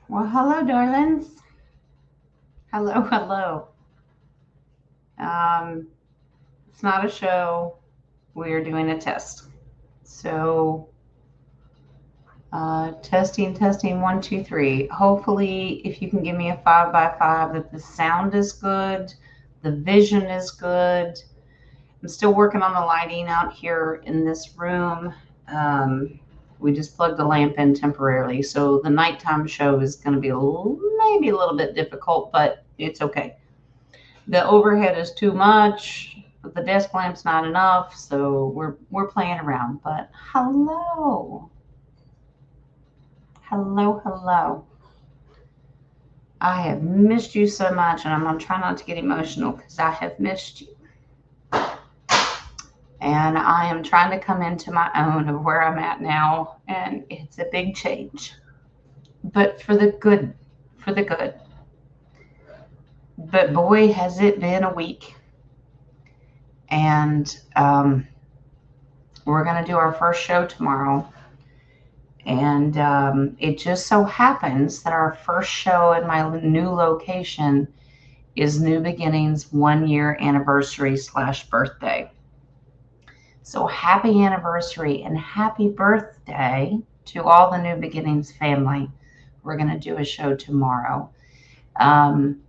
Well, hello, darlings. Hello, hello. Um, it's not a show. We're doing a test. So, testing, testing, one, two, three. Hopefully, if you can give me a 5 by 5, that the sound is good, the vision is good. I'm still working on the lighting out here in this room. Um, we just plugged the lamp in temporarily, so the nighttime show is going to be maybe a little bit difficult, but it's okay. The overhead is too much, but the desk lamp's not enough, so we're playing around. But hello, hello, hello. I have missed you so much, and I'm gonna try not to get emotional because I have missed you. And I am trying to come into my own of where I'm at now, and it's a big change, but for the good, for the good. But boy, has it been a week, and we're gonna do our first show tomorrow. And it just so happens that our first show at my new location is New Beginnings 1 year anniversary / birthday. So happy anniversary and happy birthday to all the New Beginnings family. We're going to do a show tomorrow. Um,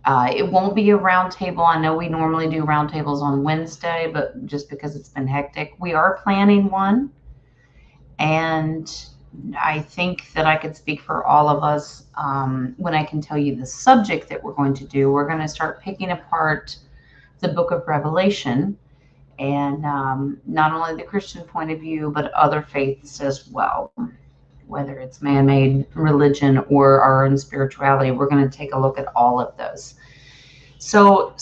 it won't be a round table. I know we normally do round tables on Wednesday, but just because it's been hectic, we are planning one. And I think that I could speak for all of us when I can tell you the subject that we're going to do. We're going to start picking apart the book of Revelation, and not only the Christian point of view, but other faiths as well, whether it's man made religion or our own spirituality. We're going to take a look at all of those. So,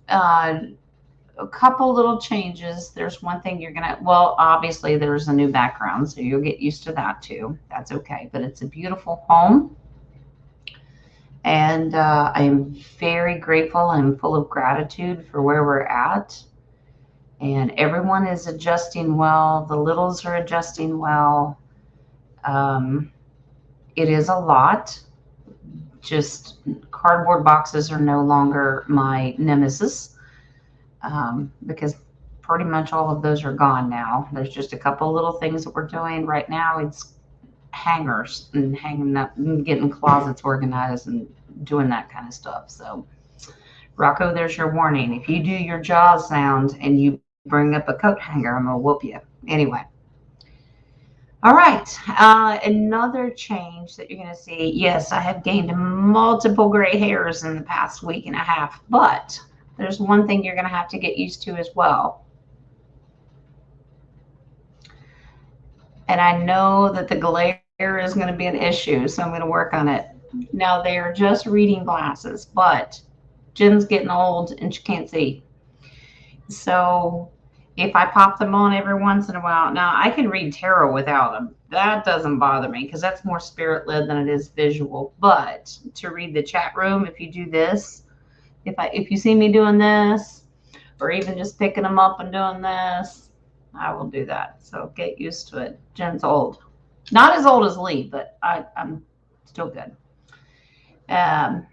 a couple little changes. There's one thing you're gonna, well, obviously there's a new background, so you'll get used to that too. That's okay, but it's a beautiful home, and I am very grateful and full of gratitude for where we're at. And everyone is adjusting well. The littles are adjusting well. Um, it is a lot. Just cardboard boxes are no longer my nemesis, because pretty much all of those are gone now. There's just a couple little things that we're doing right now. It's hangers and hanging up and getting closets organized and doing that kind of stuff. So, Rocco, there's your warning. If you do your jaw sound and you bring up a coat hanger, I'm going to whoop you. Anyway. All right. Another change that you're going to see. Yes, I have gained multiple gray hairs in the past week and a half, but there's one thing you're going to have to get used to as well. And I know that the glare is going to be an issue, so I'm going to work on it. Now, they are just reading glasses, but Jen's getting old and she can't see. So if I pop them on every once in a while, now I can read tarot without them. That doesn't bother me because that's more spirit led than it is visual. But to read the chat room, if you do this, if you see me doing this, or even just picking them up and doing this, I will do that. So get used to it. Jen's old, not as old as Lee, but I'm still good. Um,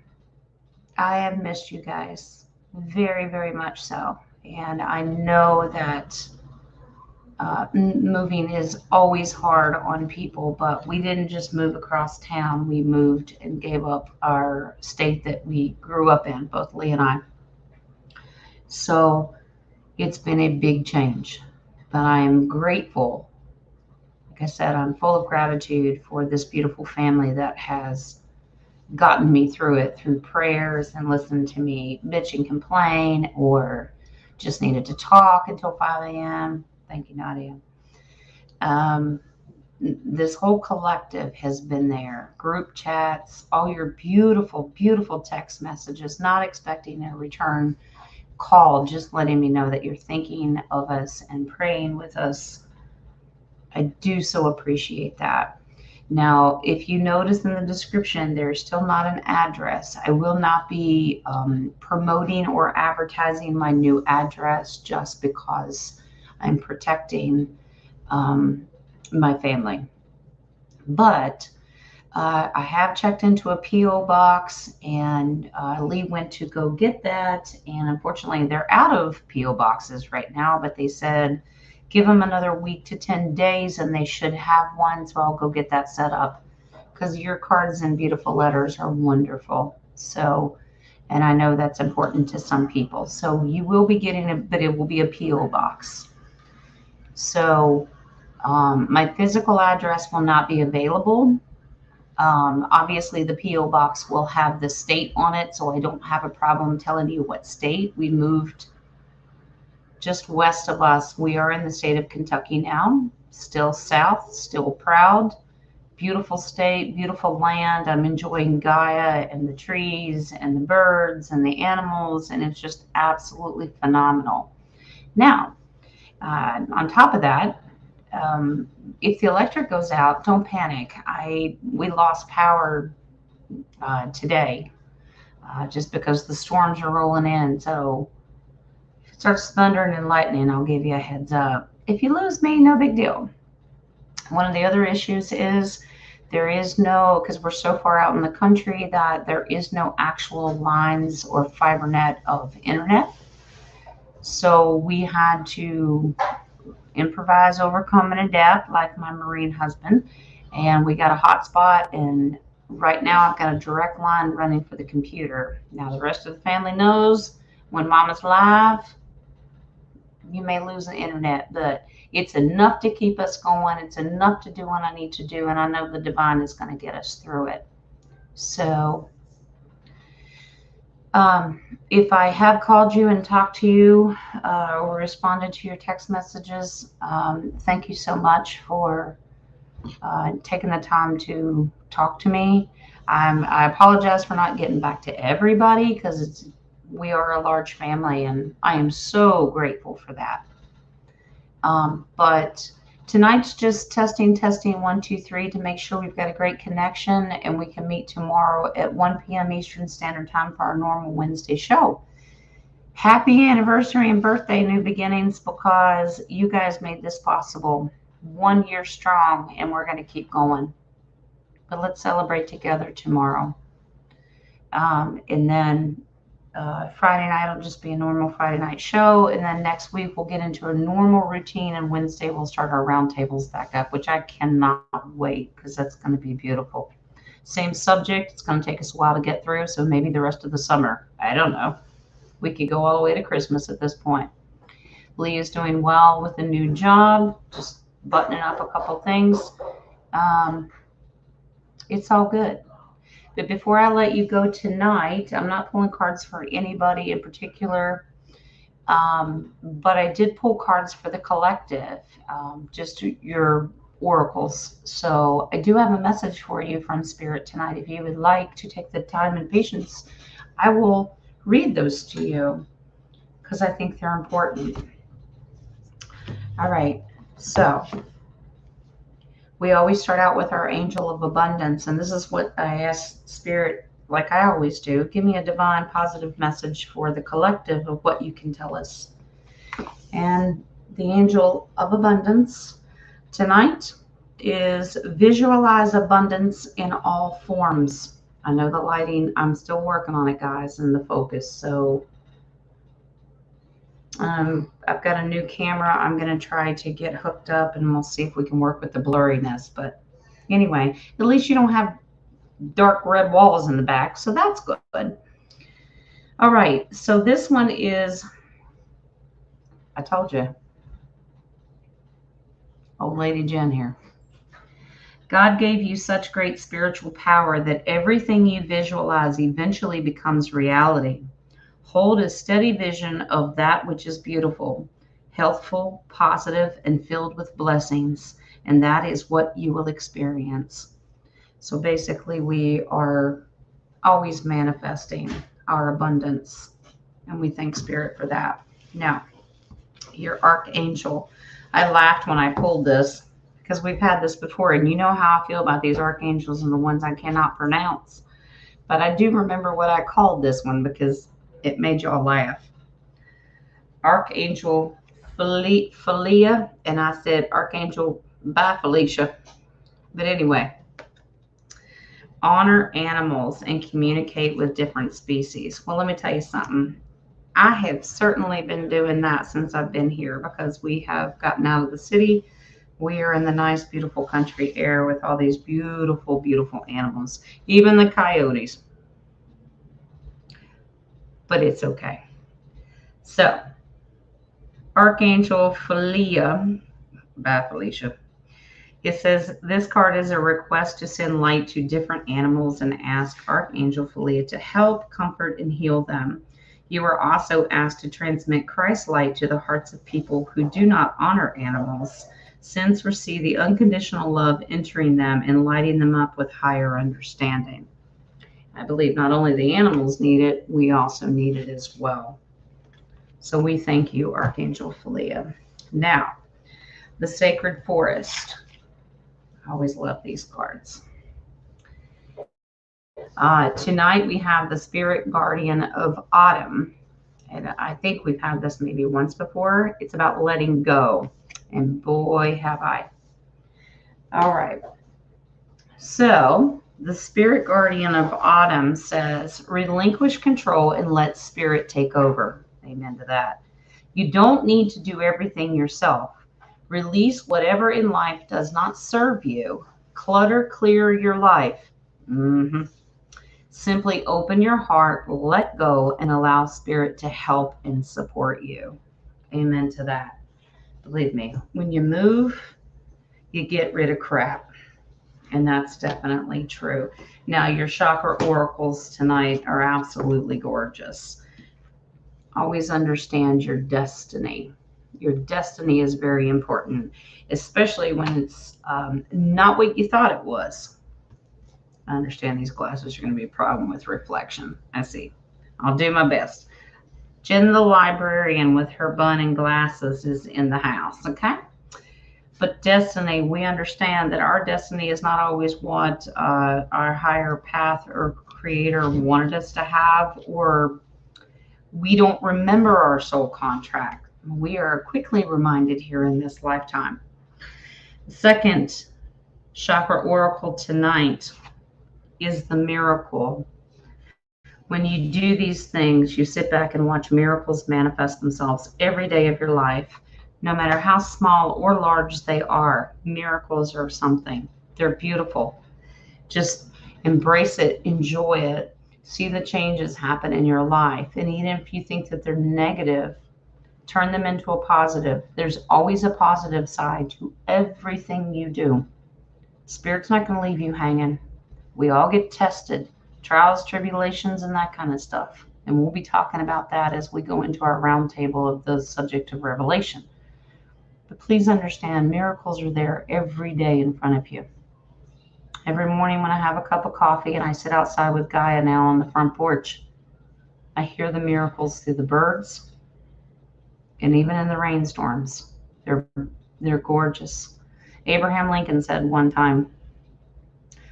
I have missed you guys very, very much so. And I know that moving is always hard on people, but we didn't just move across town. We moved and gave up our state that we grew up in, both Lee and I. So it's been a big change, but I'm grateful. Like I said, I'm full of gratitude for this beautiful family that has gotten me through it through prayers and listened to me bitch and complain or just needed to talk until 5 a.m. Thank you, Nadia. Um, this whole collective has been there. Group chats, all your beautiful, beautiful text messages, not expecting a return call, just letting me know that you're thinking of us and praying with us. I do so appreciate that. Now, if you notice in the description, there's still not an address. I will not be promoting or advertising my new address just because I'm protecting my family. But I have checked into a P.O. box, and Lee went to go get that. And unfortunately, they're out of P.O. boxes right now, but they said give them another week to 10 days and they should have one. So I'll go get that set up because your cards and beautiful letters are wonderful. So, and I know that's important to some people. So you will be getting it, but it will be a P.O. box. So my physical address will not be available. Obviously, the P.O. box will have the state on it, so I don't have a problem telling you what state. We moved just west of us. We are in the state of Kentucky now, still south, still proud. Beautiful state, beautiful land. I'm enjoying Gaia and the trees and the birds and the animals, and it's just absolutely phenomenal. Now, on top of that, if the electric goes out, don't panic. We lost power today just because the storms are rolling in. So if it starts thundering and lightning, I'll give you a heads up. If you lose me, no big deal. One of the other issues is there is no, because we're so far out in the country, that there is no actual lines or fiber net of internet. So we had to improvise, overcome, and adapt like my Marine husband. And we got a hotspot, and right now I've got a direct line running for the computer. Now the rest of the family knows when Mama's live, you may lose the internet, but it's enough to keep us going. It's enough to do what I need to do, and I know the divine is going to get us through it. So if I have called you and talked to you or responded to your text messages, thank you so much for taking the time to talk to me. I apologize for not getting back to everybody because we are a large family, and I am so grateful for that. But tonight's just testing 1, 2, 3 to make sure we've got a great connection, and we can meet tomorrow at 1 p.m. Eastern Standard Time for our normal Wednesday show. Happy anniversary and birthday, New Beginnings, because you guys made this possible. 1 year strong, and we're going to keep going. But let's celebrate together tomorrow. And then Friday night will just be a normal Friday night show. And then next week we'll get into a normal routine. And Wednesday we'll start our roundtables back up, which I cannot wait because that's going to be beautiful. Same subject. It's going to take us a while to get through. So maybe the rest of the summer. I don't know. We could go all the way to Christmas at this point. Lee is doing well with a new job. Just buttoning up a couple things. It's all good. But before I let you go tonight, I'm not pulling cards for anybody in particular, but I did pull cards for the collective, just your oracles. So I do have a message for you from Spirit tonight. If you would like to take the time and patience, I will read those to you because I think they're important. All right, so we always start out with our angel of abundance, and this is what I ask Spirit, like I always do. Give me a divine positive message for the collective of what you can tell us. And the angel of abundance tonight is visualize abundance in all forms. I know the lighting, I'm still working on it, guys, and the focus. So I've got a new camera. I'm going to try to get hooked up, and we'll see if we can work with the blurriness. But anyway, at least you don't have dark red walls in the back, so that's good. All right, so this one is, I told you, old lady Jen here. God gave you such great spiritual power that everything you visualize eventually becomes reality. Hold a steady vision of that which is beautiful, healthful, positive, and filled with blessings, and that is what you will experience. So basically, we are always manifesting our abundance, and we thank Spirit for that. Now, your archangel. I laughed when I pulled this because we've had this before, and you know how I feel about these archangels and the ones I cannot pronounce. But I do remember what I called this one because it made y'all laugh. Archangel Felia, and I said Archangel by Felicia. But anyway, Honor animals and communicate with different species. Well, let me tell you something. I have certainly been doing that since I've been here because we have gotten out of the city. We are in the nice, beautiful country air with all these beautiful, beautiful animals, even the coyotes. But it's okay. So, Archangel Philia, bye Felicia. It says this card is a request to send light to different animals and ask Archangel Philia to help, comfort, and heal them. You are also asked to transmit Christ's light to the hearts of people who do not honor animals. Sense or see the unconditional love entering them and lighting them up with higher understanding. I believe not only the animals need it, we also need it as well. So we thank you, Archangel Philia. Now, the Sacred Forest. I always love these cards. Tonight we have the Spirit Guardian of Autumn. And I think we've had this maybe once before. It's about letting go. And boy, have I. All right. So the Spirit Guardian of Autumn says, relinquish control and let Spirit take over. Amen to that. You don't need to do everything yourself. Release whatever in life does not serve you. Clutter clear your life. Simply open your heart, let go, and allow Spirit to help and support you. Amen to that. Believe me, when you move, you get rid of crap. And that's definitely true. Now, your chakra oracles tonight are absolutely gorgeous. Always understand your destiny. Your destiny is very important, especially when it's not what you thought it was. I understand these glasses are going to be a problem with reflection. I see. I'll do my best. Jen the librarian with her bun and glasses is in the house, okay? But destiny, we understand that our destiny is not always what our higher path or creator wanted us to have, or we don't remember our soul contract. We are quickly reminded here in this lifetime. The second chakra oracle tonight is the miracle. When you do these things, you sit back and watch miracles manifest themselves every day of your life, no matter how small or large they are. Miracles are something. They're beautiful. Just embrace it, enjoy it, see the changes happen in your life. And even if you think that they're negative, turn them into a positive. There's always a positive side to everything you do. Spirit's not going to leave you hanging. We all get tested, trials, tribulations, and that kind of stuff. And we'll be talking about that as we go into our roundtable of the subject of revelation. But please understand, miracles are there every day in front of you. Every morning when I have a cup of coffee and I sit outside with Gaia now on the front porch, I hear the miracles through the birds and even in the rainstorms. They're gorgeous. Abraham Lincoln said one time,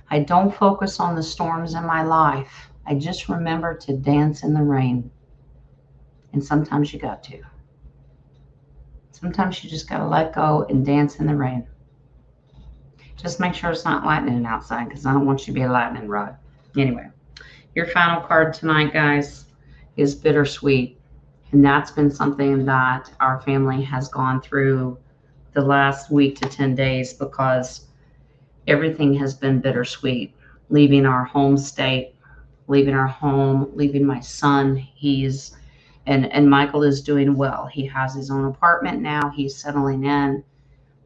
I don't focus on the storms in my life. I just remember to dance in the rain. And sometimes you got to. Sometimes you just got to let go and dance in the rain. Just make sure it's not lightning outside, because I don't want you to be a lightning rod. Anyway, your final card tonight, guys, is bittersweet. And that's been something that our family has gone through the last week to 10 days, because everything has been bittersweet. Leaving our home state, leaving our home, leaving my son. And Michael is doing well. He has his own apartment now. He's settling in.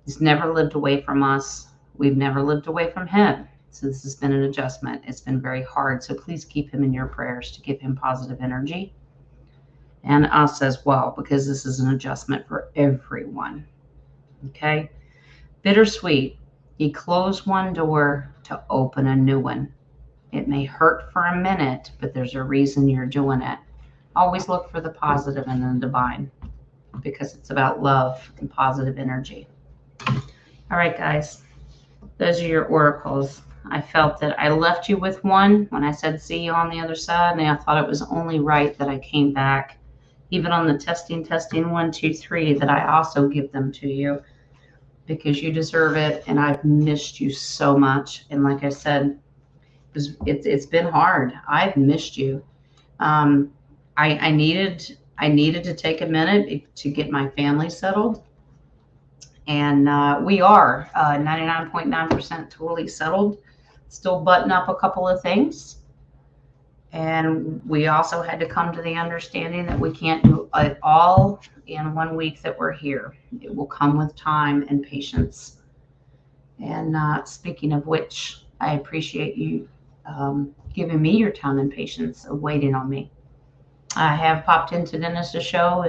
He's never lived away from us. We've never lived away from him. So this has been an adjustment. It's been very hard. So please keep him in your prayers to give him positive energy. And us as well, because this is an adjustment for everyone. Okay? Bittersweet. You close one door to open a new one. It may hurt for a minute, but there's a reason you're doing it. Always look for the positive and the divine, because it's about love and positive energy. All right, guys. Those are your oracles. I felt that I left you with one when I said see you on the other side, and I thought it was only right that I came back, even on the testing 1, 2, 3, that I also give them to you, because you deserve it, and I've missed you so much. And like I said, It's been hard. I've missed you. Um, I needed to take a minute to get my family settled, and we are 99.9% totally settled. Still button up a couple of things, and we also had to come to the understanding that we can't do it all in 1 week that we're here. It will come with time and patience. And speaking of which, I appreciate you giving me your time and patience of waiting on me. I have popped into Dennis's show,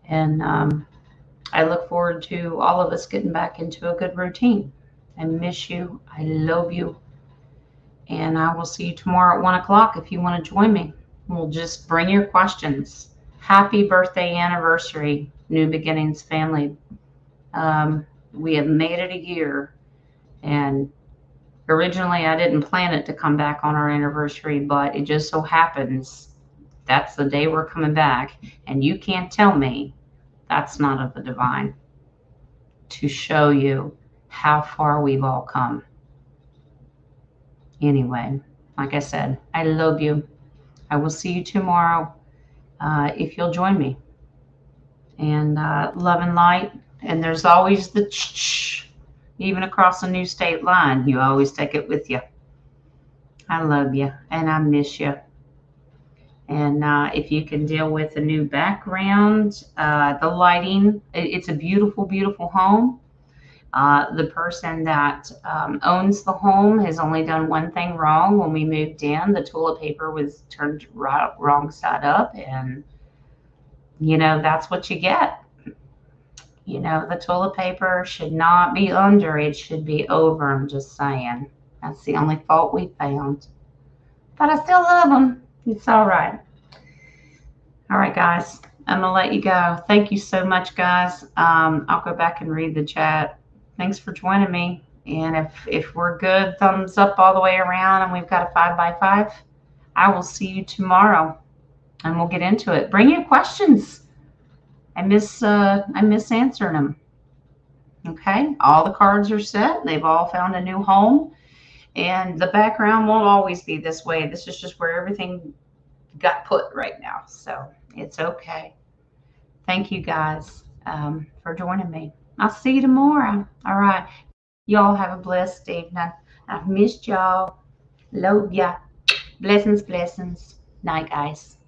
and I look forward to all of us getting back into a good routine. I miss you. I love you. And I will see you tomorrow at 1 o'clock if you want to join me. We'll just bring your questions. Happy birthday anniversary, New Beginnings family. We have made it a year. And originally, I didn't plan it to come back on our anniversary, but it just so happens that's the day we're coming back. And you can't tell me that's not of the divine to show you how far we've all come. Anyway, like I said, I love you. I will see you tomorrow if you'll join me. And love and light. And there's always the even across a new state line. You always take it with you. I love you and I miss you. And if you can deal with a new background, the lighting, it's a beautiful, beautiful home. The person that owns the home has only done one thing wrong. When we moved in, the toilet paper was turned wrong side up, and that's what you get. The toilet paper should not be under, it should be over. I'm just saying. That's the only fault we found. But I still love them. It's all right. All right, guys. I'm going to let you go. Thank you so much, guys. I'll go back and read the chat. Thanks for joining me. And if we're good, thumbs up all the way around, and we've got a 5x5, I will see you tomorrow, and we'll get into it. Bring your questions. I miss answering them. Okay, all the cards are set. They've all found a new home, and the background won't always be this way. This is just where everything got put right now, so it's okay. Thank you guys for joining me. I'll see you tomorrow. All right, y'all have a blessed evening. I've missed y'all. Love ya. Blessings, blessings. Night, guys.